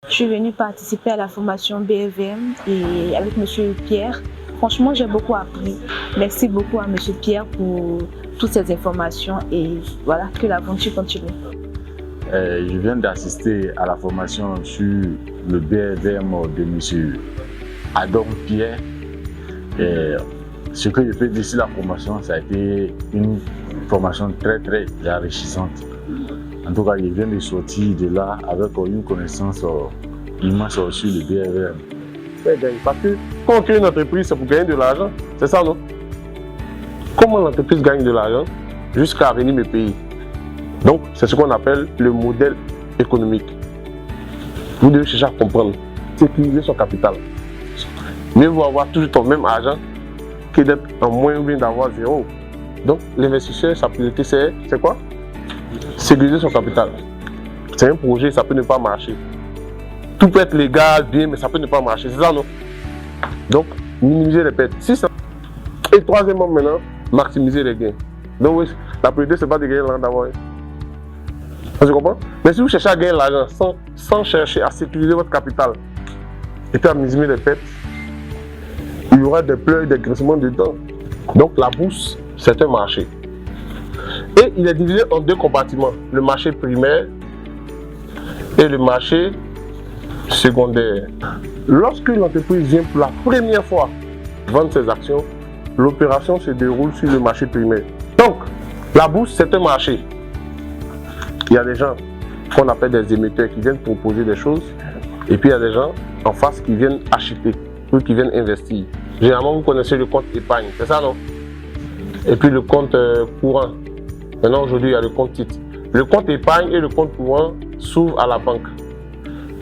Je suis venue participer à la formation BEVM et avec M. Pierre. Franchement, j'ai beaucoup appris. Merci beaucoup à M. Pierre pour toutes ces informations et voilà, que l'aventure continue. Je viens d'assister à la formation sur le BEVM de M. Adam Pierre. Et ce que je peux dire sur la formation, ça a été une formation très enrichissante. En tout cas, je viens de sortir de là avec une connaissance immense sur le BEVM. Parce que quand on crée une entreprise, c'est pour gagner de l'argent. C'est ça, non? Comment l'entreprise gagne de l'argent? Jusqu'à venir me payer. Donc, c'est ce qu'on appelle le modèle économique. Vous devez chercher à comprendre, sécuriser son capital. Mieux vaut avoir toujours ton même argent que d'être en moins ou bien d'avoir zéro. Donc, l'investisseur, sa priorité, c'est quoi? Sécuriser son capital. C'est un projet, ça peut ne pas marcher. Tout peut être légal, bien, mais ça peut ne pas marcher. C'est ça, non? Donc, minimiser les pertes. Et troisièmement, maintenant, maximiser les gains. Donc, oui, la priorité, c'est pas de gagner l'argent d'abord. Vous comprenez? Mais si vous cherchez à gagner l'argent sans chercher à sécuriser votre capital et à minimiser les pertes, il y aura des pleurs et des graissements dedans. Donc, la bourse, c'est un marché. Et il est divisé en deux compartiments, le marché primaire et le marché secondaire. Lorsque l'entreprise vient pour la première fois vendre ses actions, l'opération se déroule sur le marché primaire. Donc, la bourse, c'est un marché. Il y a des gens qu'on appelle des émetteurs qui viennent proposer des choses, et puis il y a des gens en face qui viennent acheter ou qui viennent investir. Généralement, vous connaissez le compte épargne, c'est ça, non? Et puis le compte courant. Maintenant, aujourd'hui, il y a le compte titre. Le compte épargne et le compte courant s'ouvrent à la banque.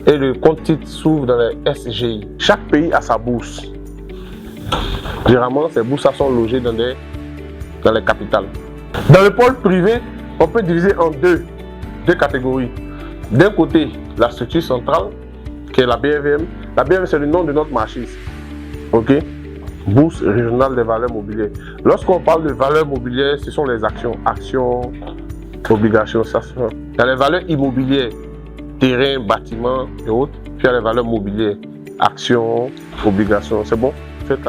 Et le compte titre s'ouvre dans les SGI. Chaque pays a sa bourse. Généralement, ces bourses sont logées dans les capitales. Dans le pôle privé, on peut diviser en deux catégories. D'un côté, la structure centrale, qui est la BEVM. La BEVM, c'est le nom de notre marché. OK? Bourse régionale des valeurs mobilières. Lorsqu'on parle de valeurs mobilières, ce sont les actions, obligations, ça. Il y a les valeurs immobilières, terrain, bâtiments et autres. Puis il y a les valeurs mobilières, actions, obligations. C'est bon?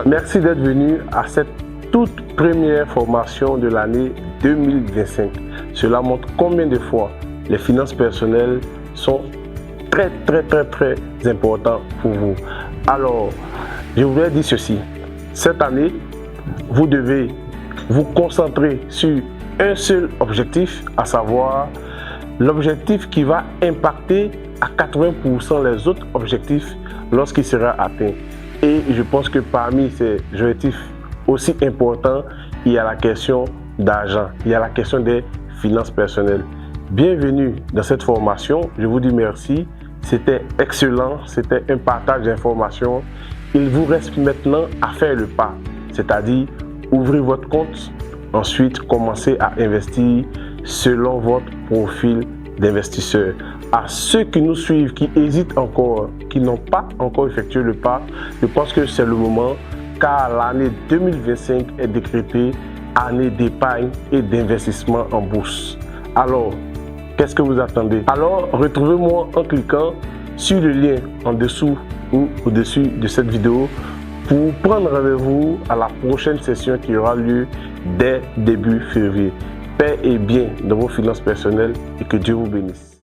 Merci d'être venu à cette toute première formation de l'année 2025. Cela montre combien de fois les finances personnelles sont très importantes pour vous. Alors, je voudrais dire ceci. Cette année, vous devez vous concentrer sur un seul objectif, à savoir l'objectif qui va impacter à 80% les autres objectifs lorsqu'il sera atteint. Et je pense que parmi ces objectifs aussi importants, il y a la question d'argent, il y a la question des finances personnelles. Bienvenue dans cette formation, je vous dis merci, c'était excellent, c'était un partage d'informations. Il vous reste maintenant à faire le pas, c'est-à-dire ouvrir votre compte, ensuite commencer à investir selon votre profil d'investisseur. À ceux qui nous suivent, qui hésitent encore, qui n'ont pas encore effectué le pas, je pense que c'est le moment, car l'année 2025 est décrétée année d'épargne et d'investissement en bourse. Alors, qu'est-ce que vous attendez? Alors, retrouvez-moi en cliquant sur le lien en dessous ou au-dessus de cette vidéo pour prendre rendez-vous à la prochaine session qui aura lieu dès début février. Paix et bien dans vos finances personnelles et que Dieu vous bénisse.